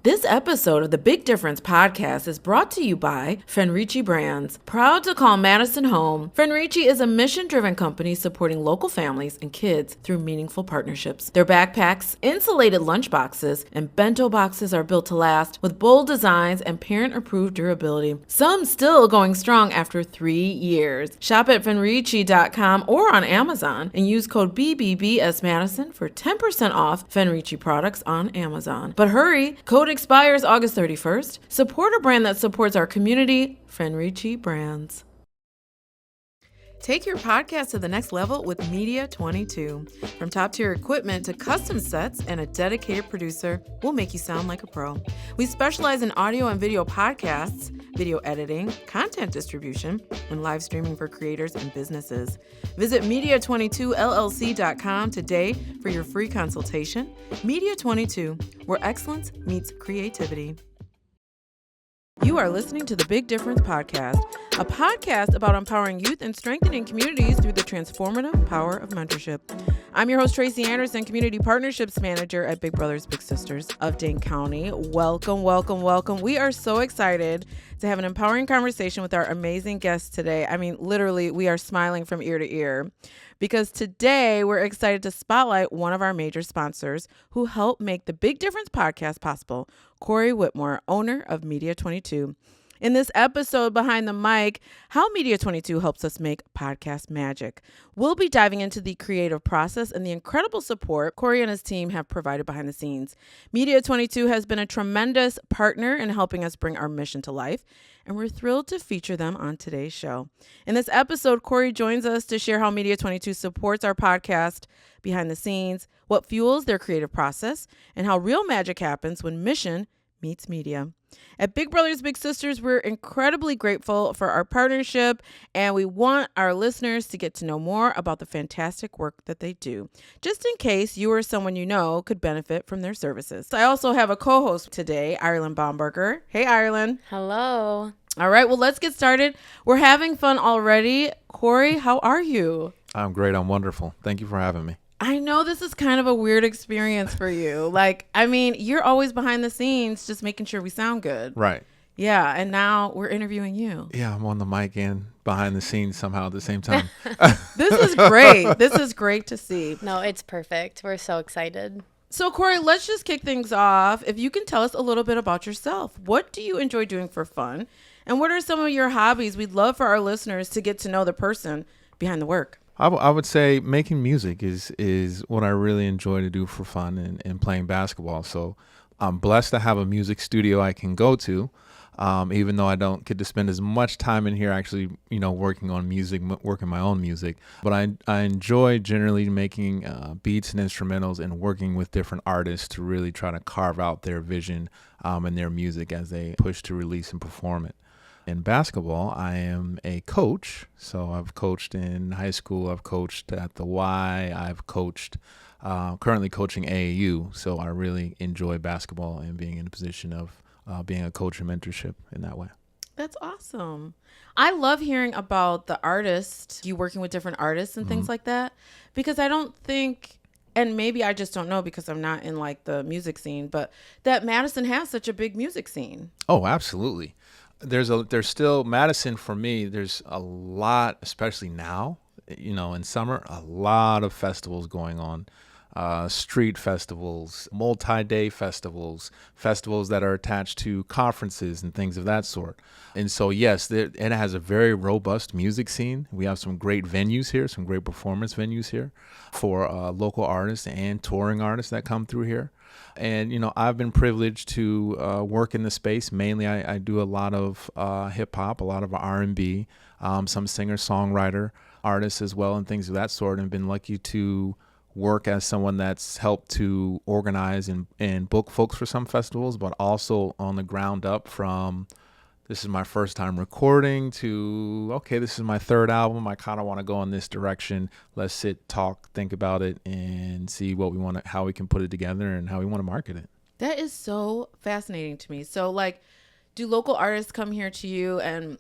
This episode of the Big Difference podcast is brought to you by Fenrici Brands. Proud to call Madison home, Fenrici is a mission-driven company supporting local families and kids through meaningful partnerships. Their backpacks, insulated lunchboxes, and bento boxes are built to last with bold designs and parent-approved durability. Some still going strong after 3 years. Shop at Fenrici.com or on Amazon and use code BBBSMadison for 10% off Fenrici products on Amazon. But hurry, code expires August 31st. Support a brand that supports our community, Fenrici Brands. Take your podcast to the next level with Media 22. From top-tier equipment to custom sets and a dedicated producer, we'll make you sound like a pro. We specialize in audio and video podcasts, video editing, content distribution, and live streaming for creators and businesses. Visit Media22LLC.com today for your free consultation. Media 22, where excellence meets creativity. You are listening to the Big Difference Podcast, a podcast about empowering youth and strengthening communities through the transformative power of mentorship. I'm your host, Tracy Anderson, Community Partnerships Manager at Big Brothers Big Sisters of Dane County. Welcome, welcome, welcome. We are so excited to have an empowering conversation with our amazing guests today. I mean, literally, we are smiling from ear to ear because today we're excited to spotlight one of our major sponsors who helped make the Big Difference Podcast possible, Corey Whitmore, owner of Media 22. In this episode, Behind the Mic, how Media 22 helps us make podcast magic. We'll be diving into the creative process and the incredible support Corey and his team have provided behind the scenes. Media 22 has been a tremendous partner in helping us bring our mission to life, and we're thrilled to feature them on today's show. In this episode, Corey joins us to share how Media 22 supports our podcast behind the scenes, what fuels their creative process, and how real magic happens when mission meets media. At Big Brothers Big Sisters, we're incredibly grateful for our partnership, and we want our listeners to get to know more about the fantastic work that they do, just in case you or someone you know could benefit from their services. I also have a co-host today, Irelyn Baumberger. Hey, Irelyn. Hello. All right, well, let's get started. We're having fun already. Corey, how are you? I'm great. I'm wonderful. Thank you for having me. I know this is kind of a weird experience for you. Like, I mean, you're always behind the scenes just making sure we sound good. Right. Yeah, and now we're interviewing you. Yeah, I'm on the mic and behind the scenes somehow at the same time. This is great. This is great to see. No, it's perfect. We're so excited. So, Corey, let's just kick things off. If you can tell us a little bit about yourself. What do you enjoy doing for fun? And what are some of your hobbies? We'd love for our listeners to get to know the person behind the work. I would say making music is what I really enjoy to do for fun and playing basketball. So I'm blessed to have a music studio I can go to, even though I don't get to spend as much time in here actually, working on music, working my own music. But I enjoy generally making beats and instrumentals and working with different artists to really try to carve out their vision and their music as they push to release and perform it. In basketball, I am a coach. So I've coached in high school. I've coached at the Y. I've coached, currently coaching AAU. So I really enjoy basketball and being in a position of being a coach and mentorship in that way. That's awesome. I love hearing about the artists, you working with different artists and things like that, because I don't think, and maybe I just don't know because I'm not in like the music scene, but that Madison has such a big music scene. Oh, absolutely. There's still Madison for me. There's a lot, especially now, in summer, a lot of festivals going on, street festivals, multi-day festivals, festivals that are attached to conferences and things of that sort. And so, yes, it has a very robust music scene. We have some great venues here, some great performance venues here for local artists and touring artists that come through here. And, I've been privileged to work in the space. Mainly, I do a lot of hip hop, a lot of R&B, some singer-songwriter artists as well, and things of that sort, and been lucky to work as someone that's helped to organize and book folks for some festivals, but also on the ground up from this is my first time recording to, okay, this is my third album. I kind of want to go in this direction. Let's sit, talk, think about it, and see what we want to, how we can put it together and how we want to market it. That is so fascinating to me. So, like, do local artists come here to you and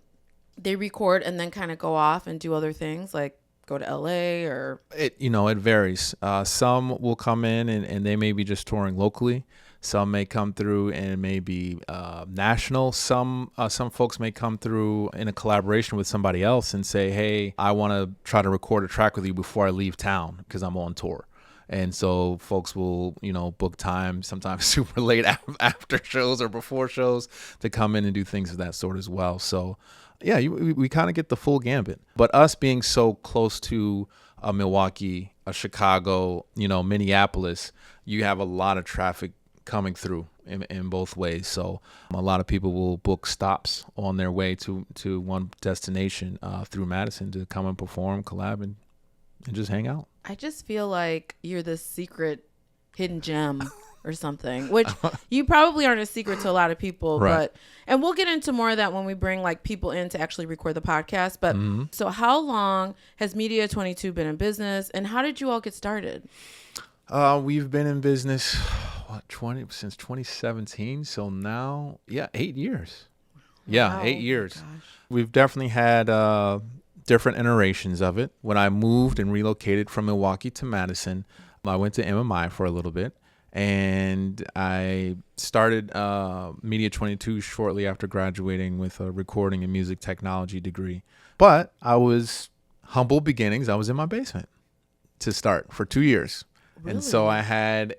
they record and then kind of go off and do other things? Like, go to LA or? It varies. Some will come in and they may be just touring locally. Some may come through and may be national. Some folks may come through in a collaboration with somebody else and say, hey, I want to try to record a track with you before I leave town because I'm on tour. And so folks will, book time, sometimes super late after shows or before shows, to come in and do things of that sort as well. So, yeah, we kind of get the full gambit. But us being so close to Milwaukee, Chicago, Minneapolis, you have a lot of traffic coming through in both ways. So a lot of people will book stops on their way to one destination through Madison to come and perform, collab, and just hang out. I just feel like you're this secret hidden gem or something, which you probably aren't a secret to a lot of people. Right. And we'll get into more of that when we bring like people in to actually record the podcast. But So how long has Media 22 been in business, and how did you all get started? We've been in business since 2017. So now, 8 years. Yeah, Wow. 8 years. Gosh. We've definitely had different iterations of it. When I moved and relocated from Milwaukee to Madison, I went to MMI for a little bit, and I started Media 22 shortly after graduating with a recording and music technology degree. But I was humble beginnings. I was in my basement to start for 2 years. Really? And so I had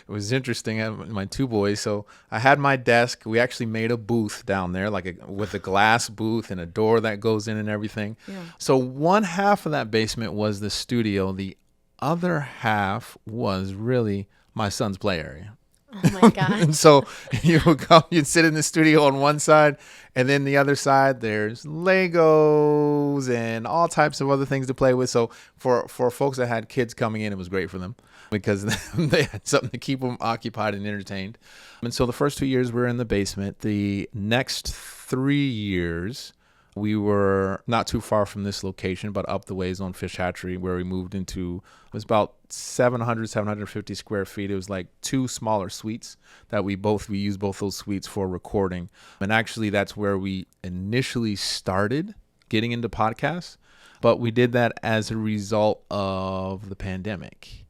it was interesting. I had my two boys. So I had my desk. We actually made a booth down there, with a glass booth and a door that goes in and everything. Yeah. So one half of that basement was the studio. The other half was really my son's play area. Oh my God. And so you would come, you'd sit in the studio on one side, and then the other side, there's Legos and all types of other things to play with. So for folks that had kids coming in, it was great for them because they had something to keep them occupied and entertained. And so the first 2 years we were in the basement. The next 3 years, we were not too far from this location, but up the ways on Fish Hatchery, where we moved into. It was about 750 square feet. It was like two smaller suites that we used both those suites for recording. And actually, that's where we initially started getting into podcasts. But we did that as a result of the pandemic.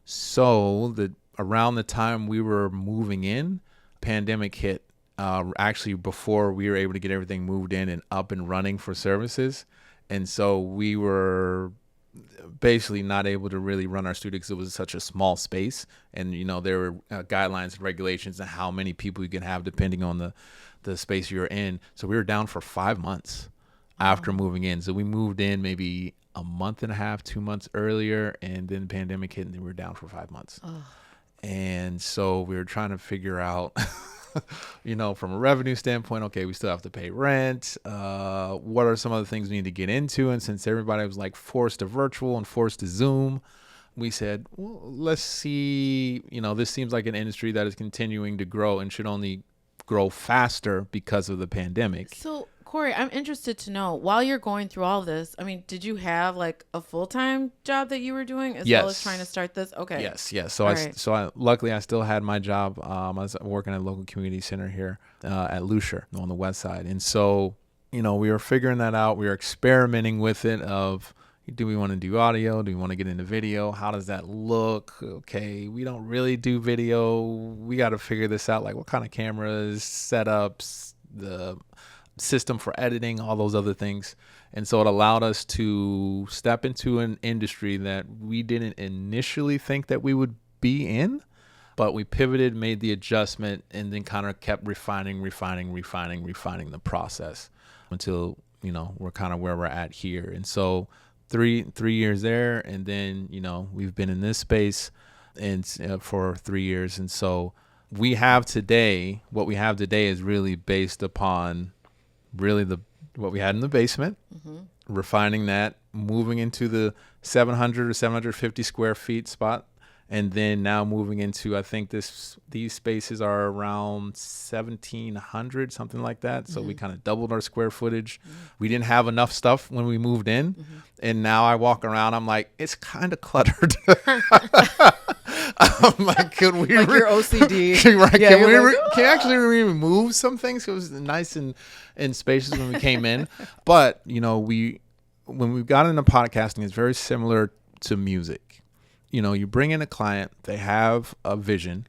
So around the time we were moving in, pandemic hit. Actually, before we were able to get everything moved in and up and running for services. And so we were basically not able to really run our studio because it was such a small space. And, there were guidelines and regulations on how many people you can have depending on the space you're in. So we were down for 5 months after moving in. So we moved in maybe a month and a half, 2 months earlier, and then the pandemic hit and then we were down for 5 months. Oh. And so we were trying to figure out... from a revenue standpoint, okay, we still have to pay rent. What are some other things we need to get into? And since everybody was like forced to virtual and forced to Zoom, we said, well, let's see, this seems like an industry that is continuing to grow and should only grow faster because of the pandemic. So, Corey, I'm interested to know, while you're going through all this, did you have like a full-time job that you were doing as well as trying to start this? Okay. Yes. So luckily I still had my job. I was working at a local community center here at Lucier on the west side. And so, we were figuring that out. We were experimenting with it of, do we want to do audio? Do we want to get into video? How does that look? Okay, we don't really do video. We got to figure this out. Like what kind of cameras, setups, the system for editing, all those other things. And so it allowed us to step into an industry that we didn't initially think that we would be in, but we pivoted, made the adjustment, and then kind of kept refining the process until, we're kind of where we're at here. And so three years there, and then, we've been in this space and for 3 years. And so what we have today is really based upon really what we had in the basement, refining that, moving into the 700 or 750 square feet spot, and then now moving into, I think these spaces are around 1,700, something like that. So we kind of doubled our square footage. We didn't have enough stuff when we moved in, and now I walk around, I'm like, it's kind of cluttered. I'm like, could we like your OCD? Right? Yeah, Can we like, can actually remove some things? It was nice and spacious when we came in, but we when we got into podcasting, it's very similar to music. You bring in a client, they have a vision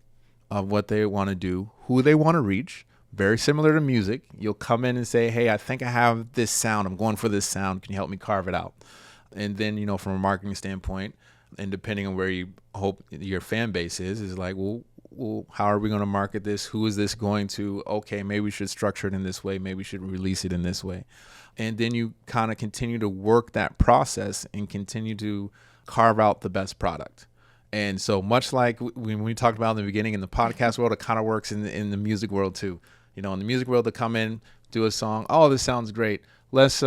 of what they want to do, who they want to reach. Very similar to music. You'll come in and say, hey, I think I have this sound. I'm going for this sound. Can you help me carve it out? And then, from a marketing standpoint, and depending on where you hope your fan base is like, well, how are we going to market this? Who is this going to? Okay, maybe we should structure it in this way. Maybe we should release it in this way. And then you kind of continue to work that process and continue to carve out the best product. And so much like when we talked about in the beginning in the podcast world, it kind of works in the music world too. In the music world, to come in, do a song. Oh, this sounds great. Let's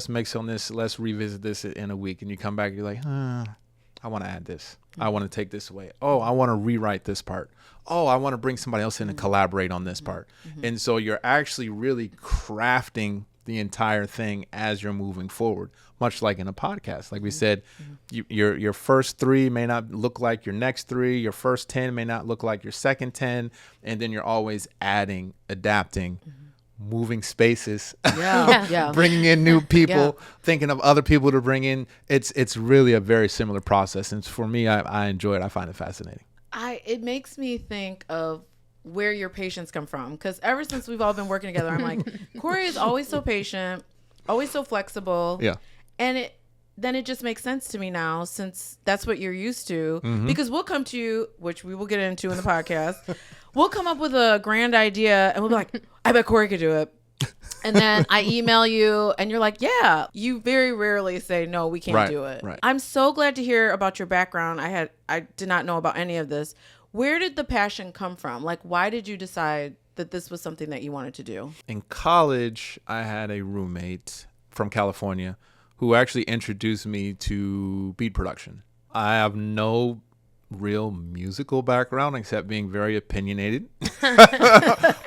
mix on this. Let's revisit this in a week. And you come back, you're like, I want to add this. I want to take this away. Oh, I want to rewrite this part. Oh, I want to bring somebody else in and collaborate on this part. And so you're actually really crafting the entire thing as you're moving forward, much like in a podcast. Like we said, your first 3 may not look like your next 3. Your first 10 may not look like your second 10. And then you're always adding, adapting, moving spaces, bringing in new people, thinking of other people to bring in. It's really a very similar process. And for me, I enjoy it. I find it fascinating. It makes me think of where your patience come from, because ever since we've all been working together, I'm like, Corey is always so patient, always so flexible, and it just makes sense to me now, since that's what you're used to. Because we'll come to you, which we will get into in the podcast, we'll come up with a grand idea and we'll be like, I bet Corey could do it. And then I email you and you're like, yeah. You very rarely say, no, we can't do it. Right. I'm so glad to hear about your background. I did not know about any of this. Where did the passion come from? Like, why did you decide that this was something that you wanted to do? In college, I had a roommate from California who actually introduced me to beat production. I have no real musical background except being very opinionated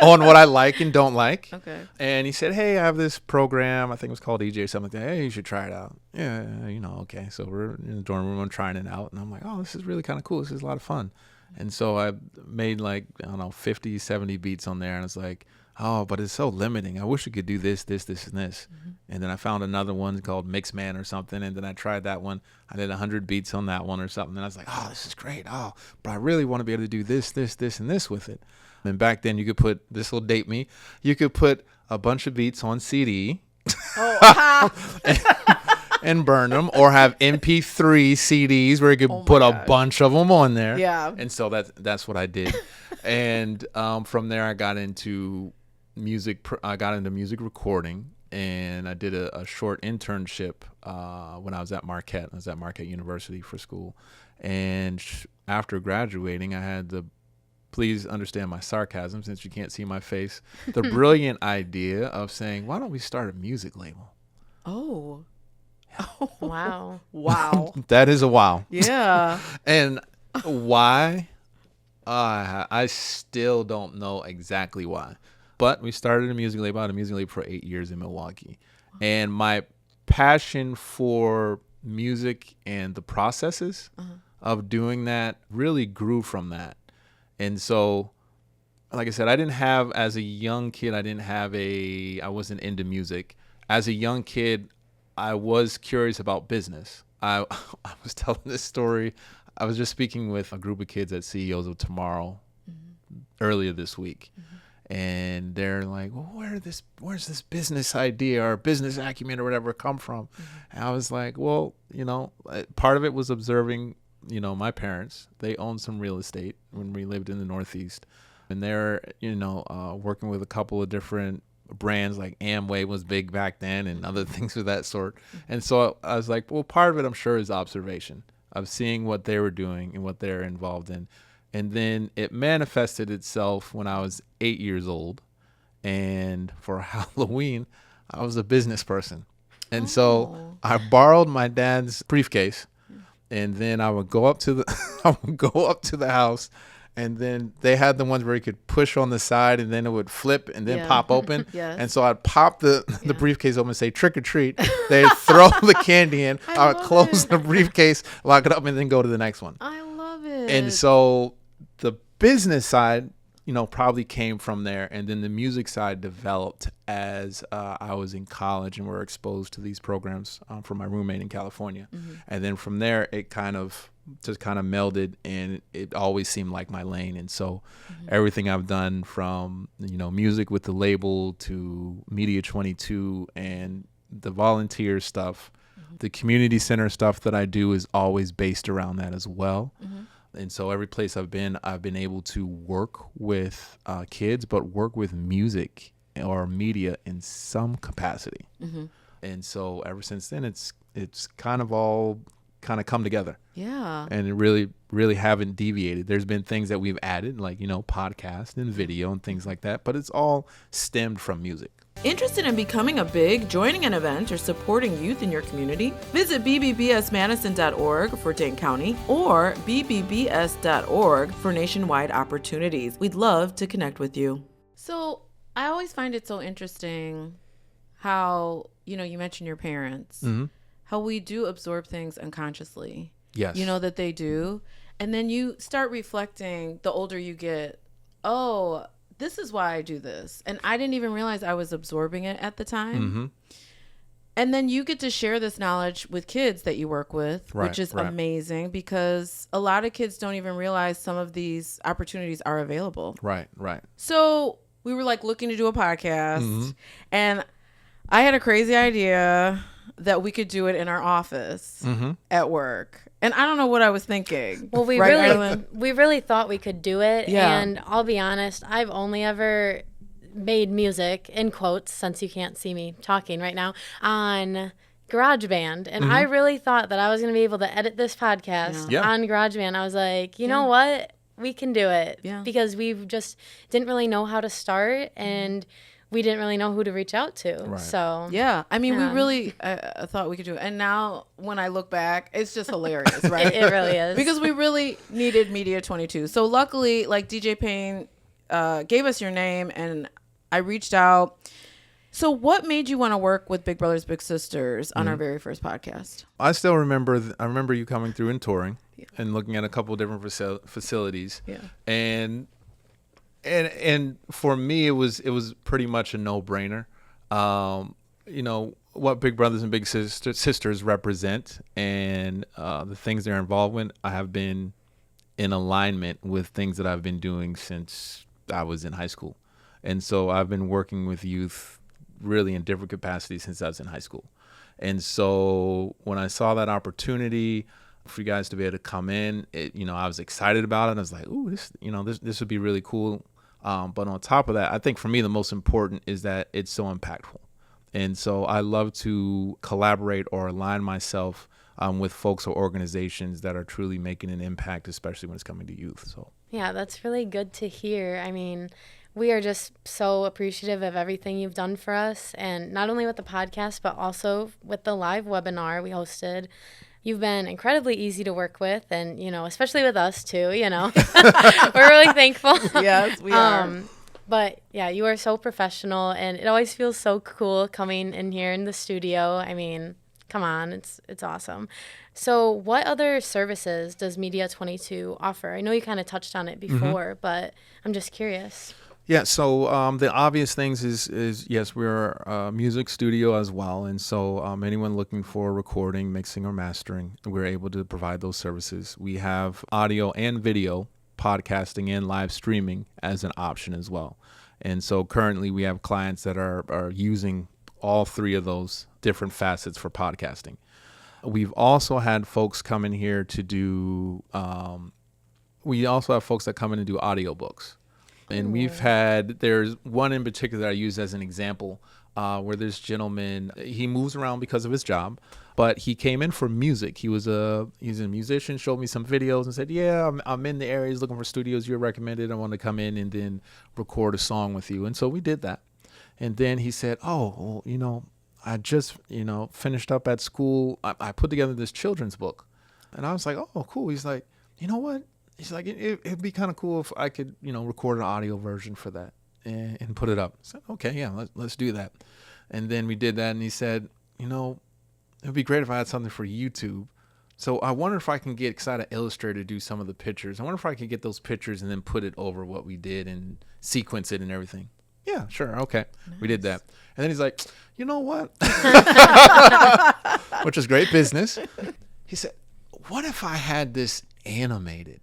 on what I like and don't like. Okay. And he said, hey, I have this program, I think it was called EJ or something like that. Hey, you should try it out. Yeah, okay. So we're in the dorm room, I'm trying it out. And I'm like, oh, this is really kind of cool. This is a lot of fun. And so I made 50, 70 beats on there. And it's like, oh, but it's so limiting. I wish we could do this, and this. And then I found another one called Mixman or something. And then I tried that one. I did 100 beats on that one or something. And I was like, oh, this is great. Oh, but I really want to be able to do this, and this with it. And back then you could put, this will date me, you could put a bunch of beats on CD. And burn them, or have MP3 CDs where you could put a bunch of them on there. Yeah. And so that's what I did. And from there I got into music. I got into music recording, and I did a short internship when I was at Marquette. I was at Marquette University for school. And after graduating, I had the, please understand my sarcasm since you can't see my face, the brilliant idea of saying, why don't we start a music label? Oh. Wow. Wow. That is a wow. Yeah. And why? I still don't know exactly why. But we started a music label. I had a music label for 8 years in Milwaukee. And my passion for music and the processes of doing that really grew from that. And so, like I said, as a young kid, I wasn't into music. As a young kid, I was curious about business. I was telling this story. I was just speaking with a group of kids at CEOs of Tomorrow earlier this week. And they're like, well, where's this business idea or business acumen or whatever come from? And I was like, well, part of it was observing, my parents. They owned some real estate when we lived in the Northeast. And they're, working with a couple of different brands, like Amway was big back then and other things of that sort. And so I was like, well, part of it I'm sure is observation of seeing what they were doing and what they're involved in. And then it manifested itself when I was 8 years old. And for Halloween, I was a business person. And so I borrowed my dad's briefcase, and then I would go up to the house. And then they had the ones where you could push on the side and then it would flip and then pop open. Yes. And so I'd pop the briefcase open and say, trick or treat. They'd throw the candy in. I would close the briefcase, lock it up, and then go to the next one. I love it. And so the business side, probably came from there. And then the music side developed as I was in college and were exposed to these programs from my roommate in California. And then from there, it kind of melded, and it always seemed like my lane. And so everything I've done from, music with the label to Media 22 and the volunteer stuff, the community center stuff that I do is always based around that as well. And so every place I've been able to work with kids, but work with music or media in some capacity. And so ever since then, it's kind of all come together. Yeah. And it really haven't deviated. There's been things that we've added, like, podcast and video and things like that, but it's all stemmed from music. Interested in becoming a big, joining an event, or supporting youth in your community? Visit bbbsmadison.org for Dane County or bbbs.org for nationwide opportunities. We'd love to connect with you. So I always find it so interesting how, you mentioned your parents, how we do absorb things unconsciously. Yes. That they do. And then you start reflecting the older you get, oh, this is why I do this. And I didn't even realize I was absorbing it at the time. And then you get to share this knowledge with kids that you work with, which is amazing, because a lot of kids don't even realize some of these opportunities are available. Right. So we were looking to do a podcast, and I had a crazy idea that we could do it in our office at work. And I don't know what I was thinking. Well, we really thought we could do it. Yeah. And I'll be honest, I've only ever made music, in quotes, since you can't see me talking right now, on GarageBand. And I really thought that I was going to be able to edit this podcast on GarageBand. I was like, you know what? We can do it. Yeah. Because we just didn't really know how to start, and we didn't really know who to reach out to. Right. So yeah, I mean, we really thought we could do it. And now when I look back, it's just hilarious, right? It really is. Because we really needed Media 22. So luckily, DJ Payne gave us your name, and I reached out. So what made you want to work with Big Brothers Big Sisters on our very first podcast? I still remember, I remember you coming through and touring and looking at a couple of different facilities. Yeah. And for me, it was pretty much a no-brainer. What Big Brothers and Big Sisters represent, and the things they're involved with, I have been in alignment with things that I've been doing since I was in high school. And so I've been working with youth really in different capacities since I was in high school. And so when I saw that opportunity for you guys to be able to come in, I was excited about it. I was like, ooh, this would be really cool. But on top of that, I think for me, the most important is that it's so impactful. And so I love to collaborate or align myself with folks or organizations that are truly making an impact, especially when it's coming to youth. So yeah, that's really good to hear. I mean, we are just so appreciative of everything you've done for us, and not only with the podcast, but also with the live webinar we hosted. You've been incredibly easy to work with, and, especially with us too, we're really thankful. Yes, we are. But yeah, you are so professional, and it always feels so cool coming in here in the studio. I mean, come on, it's awesome. So what other services does Media 22 offer? I know you kind of touched on it before, but I'm just curious. Yeah, so the obvious things is yes, we're a music studio as well. And so anyone looking for recording, mixing, or mastering, we're able to provide those services. We have audio and video, podcasting and live streaming as an option as well. And so currently we have clients that are using all three of those different facets for podcasting. We've also had folks come in here to do, we also have folks that come in and do audiobooks. And there's one in particular that I use as an example where this gentleman, he moves around because of his job, but he came in for music. He's a musician, showed me some videos and said, yeah, I'm in the areas looking for studios you recommended. I want to come in and then record a song with you. And so we did that. And then he said, oh, well, I just, finished up at school. I put together this children's book. And I was like, oh, cool. He's like, you know what? He's like, it'd be kind of cool if I could, record an audio version for that and put it up. I said, okay, yeah, let's do that. And then we did that, and he said, it'd be great if I had something for YouTube So I wonder if I can get, because I had an illustrator to do some of the pictures. I wonder if I could get those pictures and then put it over what we did and sequence it and everything. Yeah, sure. Okay. Nice. We did that. And then he's like, you know what? Which is great business. He said, what if I had this animated?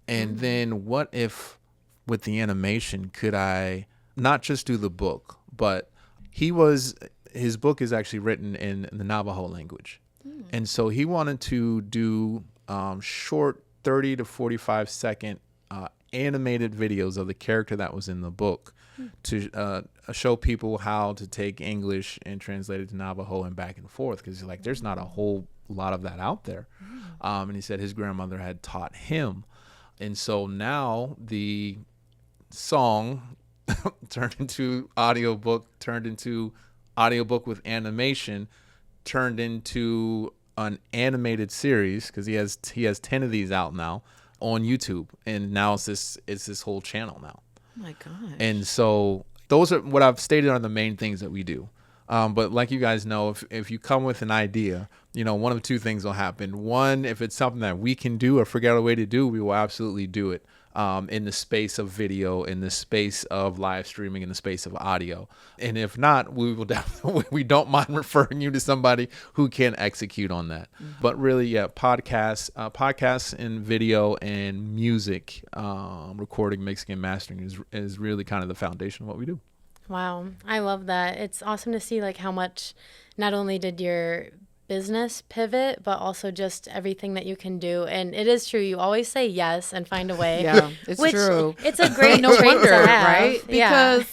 And then what if with the animation, could I not just do the book, but his book is actually written in the Navajo language. And so he wanted to do short 30 to 45 second animated videos of the character that was in the book to show people how to take English and translate it to Navajo and back and forth. Because like, there's not a whole lot of that out there. And he said his grandmother had taught him. And so now the song turned into audiobook with animation, turned into an animated series, because he has 10 of these out now on YouTube, and now it's this whole channel now. Oh my gosh. And so those are what I've stated are the main things that we do. But like you guys know, if you come with an idea, one of two things will happen. One, if it's something that we can do or figure out a way to do, we will absolutely do it. In the space of video, in the space of live streaming, in the space of audio. And if not, we don't mind referring you to somebody who can execute on that. But really, yeah, podcasts and video and music, recording, mixing, and mastering is really kind of the foundation of what we do. Wow. I love that. It's awesome to see like how much not only did your business pivot, but also just everything that you can do. And it is true, you always say yes and find a way. Yeah, it's true. It's a great trait to have, right? Because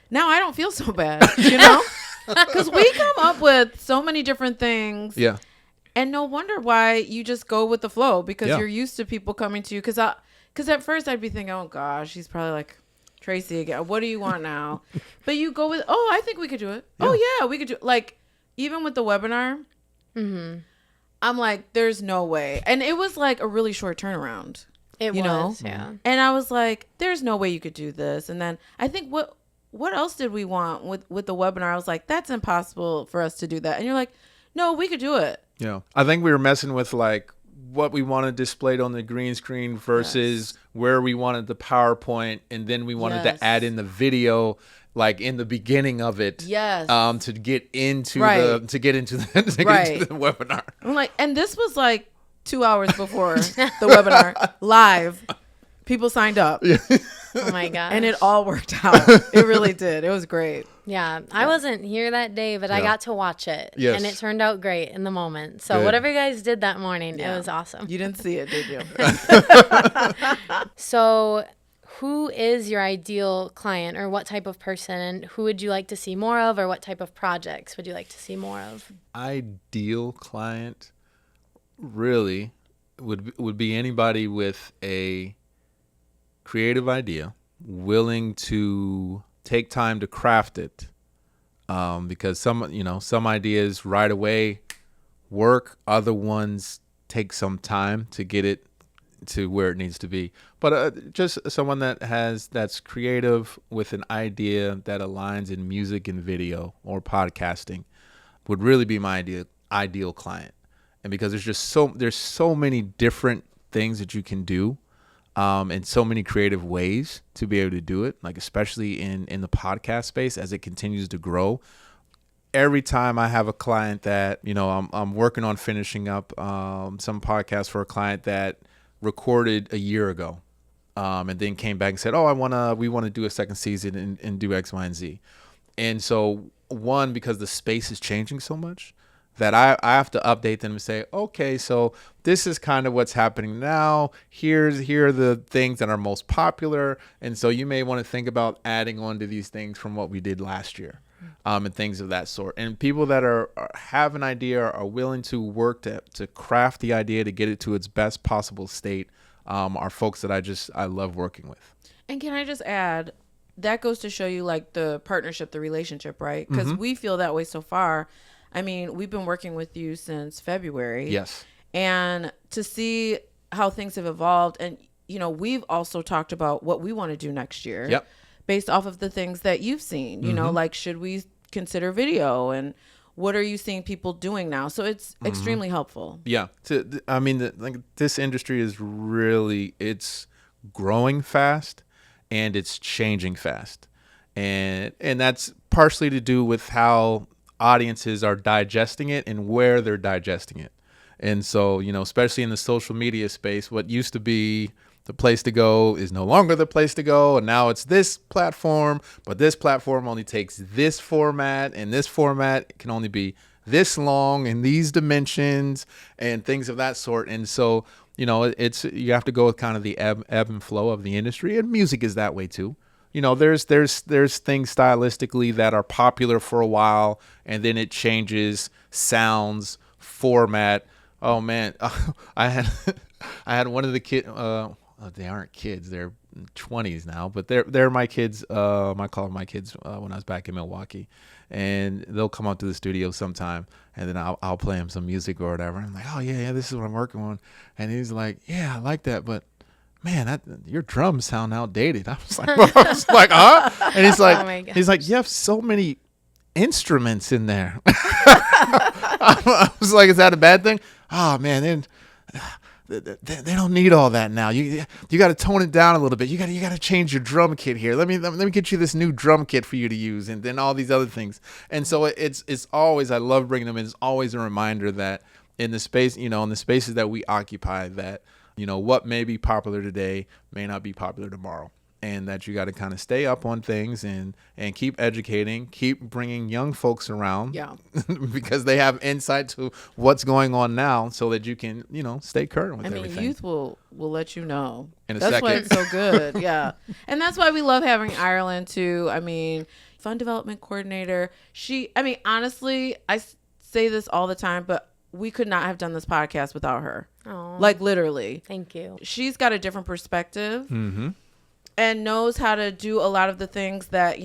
now I don't feel so bad, because we come up with so many different things. Yeah. And no wonder why you just go with the flow, because you're used to people coming to you. Because at first I'd be thinking, oh gosh, he's probably like, Tracy again, what do you want now? But you go with, oh, I think we could do it. Yeah. Oh yeah, we could do it. Like, even with the webinar, I'm like, there's no way. And it was like a really short turnaround. It was, yeah. And I was like, there's no way you could do this. And then I think what else did we want with the webinar? I was like, that's impossible for us to do that. And you're like, no, we could do it. Yeah. I think we were messing with like what we wanted displayed on the green screen versus where we wanted the PowerPoint. And then we wanted to add in the video, like in the beginning of it, to get into the webinar. I'm like, and this was like 2 hours before the webinar live. People signed up. Yeah. Oh my gosh. And it all worked out. It really did. It was great. Yeah. I wasn't here that day, but I got to watch it. Yes. And it turned out great in the moment. So whatever you guys did that morning, it was awesome. You didn't see it, did you? So who is your ideal client, or what type of person, and who would you like to see more of, or what type of projects would you like to see more of? Ideal client really would be anybody with a creative idea, willing to take time to craft it, because some ideas right away work, other ones take some time to get it to where it needs to be. But just someone that's creative with an idea that aligns in music and video or podcasting would really be my ideal client. And because there's so many different things that you can do, and so many creative ways to be able to do it, like especially in the podcast space as it continues to grow. Every time I have a client that, I'm working on finishing up some podcast for a client that recorded a year ago, and then came back and said, oh, we want to do a second season and do X, Y, and Z. And so one, because the space is changing so much, that I have to update them and say, okay, so this is kind of what's happening now. Here are the things that are most popular. And so you may want to think about adding on to these things from what we did last year, and things of that sort. And people that have an idea, are willing to work to craft the idea to get it to its best possible state, are folks that I love working with. And can I just add, that goes to show you like the partnership, the relationship, right? Because we feel that way so far. I mean, we've been working with you since February. Yes. And to see how things have evolved. And, we've also talked about what we want to do next year. Yep. Based off of the things that you've seen, like, should we consider video? And what are you seeing people doing now? So it's extremely helpful. Yeah. This industry is really, it's growing fast and it's changing fast. And that's partially to do with how audiences are digesting it and where they're digesting it. And so, especially in the social media space, what used to be the place to go is no longer the place to go. And now it's this platform, but this platform only takes this format, and this format can only be this long and these dimensions and things of that sort. And so, you have to go with kind of the ebb and flow of the industry, and music is that way too. There's things stylistically that are popular for a while, and then it changes sounds, format. Oh man, I had one of the kids. They aren't kids; they're 20s now, but they're my kids. I call them my kids when I was back in Milwaukee, and they'll come up to the studio sometime, and then I'll play them some music or whatever. I'm like, oh yeah, this is what I'm working on, and he's like, yeah, I like that, but man, your drums sound outdated. I was like, huh? And he's like, you have so many instruments in there. I was like, is that a bad thing? Oh man, they don't need all that now. You got to tone it down a little bit. You got to change your drum kit here. Let me get you this new drum kit for you to use, and then all these other things. And so it's always, I love bringing them in. It's always a reminder that in the space, in the spaces that we occupy, that what may be popular today may not be popular tomorrow. And that you got to kind of stay up on things and keep educating, keep bringing young folks around, because they have insight to what's going on now, so that you can, stay current with everything. Youth will let you know. In a that's second. Why it's so good. Yeah. And that's why we love having Irelyn too. Fun development coordinator. Honestly, I say this all the time, but we could not have done this podcast without her. Aww. Like literally. Thank you. She's got a different perspective. Mm-hmm. And knows how to do a lot of the things that,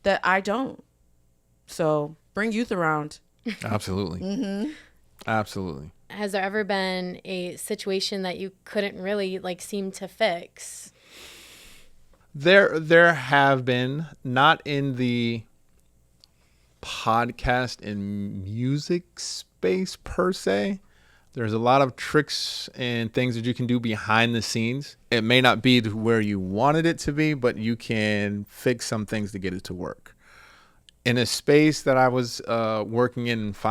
that I don't. So bring youth around. Absolutely. Mm-hmm. Absolutely. Has there ever been a situation that you couldn't really seem to fix? There have been, not in the podcast and music space per se. There's a lot of tricks and things that you can do behind the scenes. It may not be to where you wanted it to be, but you can fix some things to get it to work. In a space that I was working in for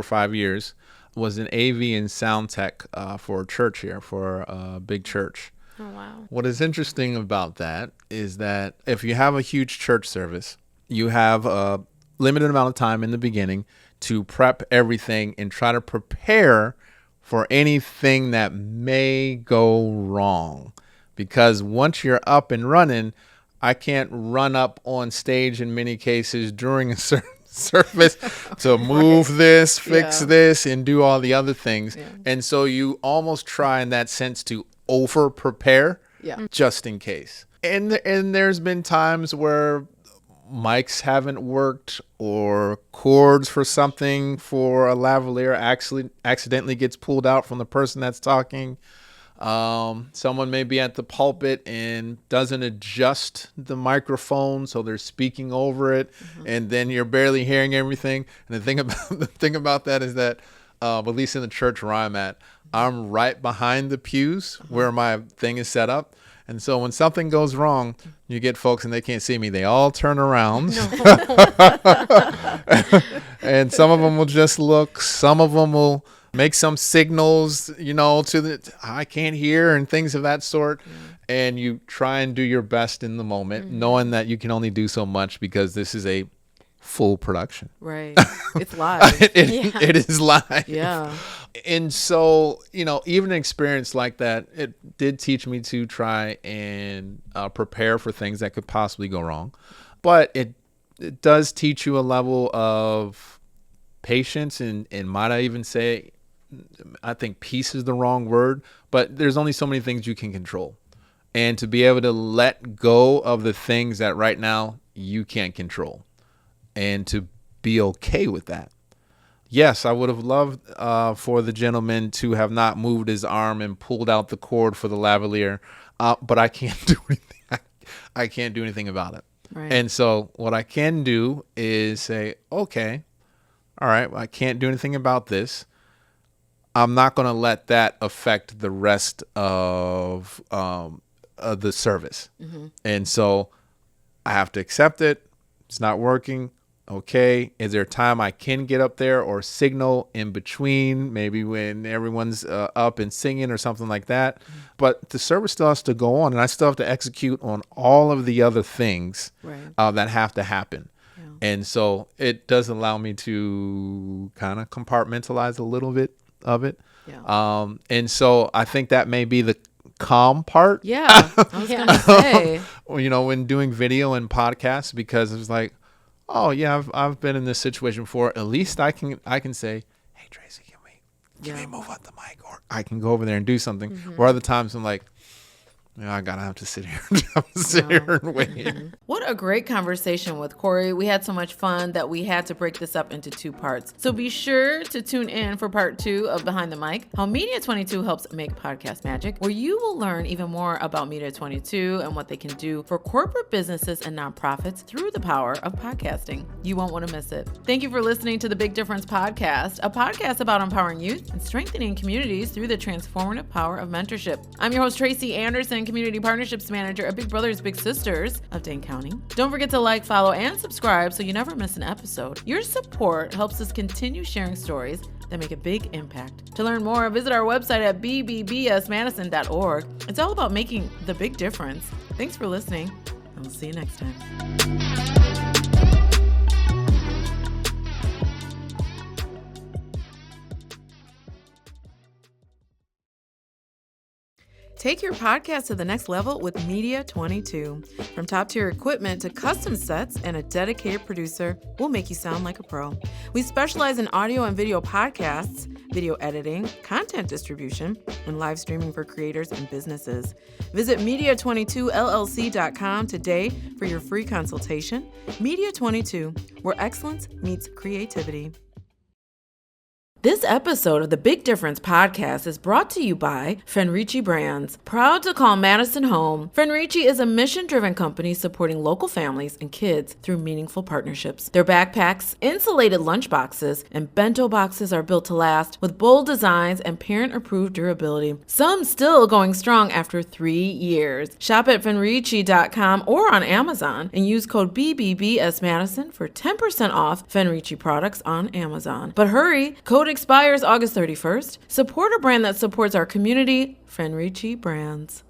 5 years, was an AV and sound tech for a church here, for a big church. Oh, wow. What is interesting about that is that if you have a huge church service, you have a limited amount of time in the beginning to prep everything and try to prepare for anything that may go wrong. Because once you're up and running, I can't run up on stage in many cases during a certain service to move this, fix this, and do all the other things. Yeah. And so you almost try in that sense to over prepare just in case. And there's been times where mics haven't worked, or cords for something for a lavalier accidentally gets pulled out from the person that's talking. Someone may be at the pulpit and doesn't adjust the microphone, so they're speaking over it, and then you're barely hearing everything. And the thing about that is that, at least in the church where I'm at, I'm right behind the pews where my thing is set up. And so when something goes wrong, you get folks and they can't see me. They all turn around. And some of them will just look. Some of them will make some signals, I can't hear, and things of that sort. And you try and do your best in the moment, knowing that you can only do so much because this is a full production. Right. It's live. It is live. Yeah. And so, even an experience like that, it did teach me to try and prepare for things that could possibly go wrong. But it does teach you a level of patience, and might I even say, I think peace is the wrong word, but there's only so many things you can control. And to be able to let go of the things that right now you can't control, and to be okay with that. Yes, I would have loved for the gentleman to have not moved his arm and pulled out the cord for the lavalier, but I can't do anything. I can't do anything about it. Right. And so what I can do is say, okay, all right, I can't do anything about this. I'm not going to let that affect the rest of the service. And so I have to accept it. It's not working. Okay. Is there time I can get up there or signal in between, maybe when everyone's up and singing or something like that? But the service still has to go on, and I still have to execute on all of the other things that have to happen. And so it does allow me to kind of compartmentalize a little bit of it. And so I think that may be the calm part. Yeah, I was gonna say. When doing video and podcasts, because it's like, oh yeah, I've been in this situation before. At least I can say, hey Tracy, can we move up the mic, or I can go over there and do something. Or other times I'm like, I gotta have to sit here and wait. What a great conversation with Corey. We had so much fun that we had to break this up into 2 parts. So be sure to tune in for part 2 of Behind the Mic, how Media 22 helps make podcast magic, where you will learn even more about Media 22 and what they can do for corporate businesses and nonprofits through the power of podcasting. You won't want to miss it. Thank you for listening to the Big Difference Podcast, a podcast about empowering youth and strengthening communities through the transformative power of mentorship. I'm your host, Tracy Anderson, Community Partnerships Manager at Big Brothers Big Sisters of Dane County. Don't forget to like, follow, and subscribe so you never miss an episode. Your support helps us continue sharing stories that make a big impact. To learn more, visit our website at bbbsmadison.org. It's all about making the big difference. Thanks for listening, and we'll see you next time. Take your podcast to the next level with Media 22. From top-tier equipment to custom sets and a dedicated producer, we'll make you sound like a pro. We specialize in audio and video podcasts, video editing, content distribution, and live streaming for creators and businesses. Visit media22llc.com today for your free consultation. Media 22, where excellence meets creativity. This episode of the Big Difference Podcast is brought to you by Tracy Brands. Proud to call Madison home, Tracy is a mission-driven company supporting local families and kids through meaningful partnerships. Their backpacks, insulated lunch boxes, and bento boxes are built to last with bold designs and parent-approved durability. Some still going strong after 3 years. Shop at fenrici.com or on Amazon and use code BBBSMadison for 10% off Tracy products on Amazon. But hurry, code expires August 31st. Support a brand that supports our community, Tracy Brands.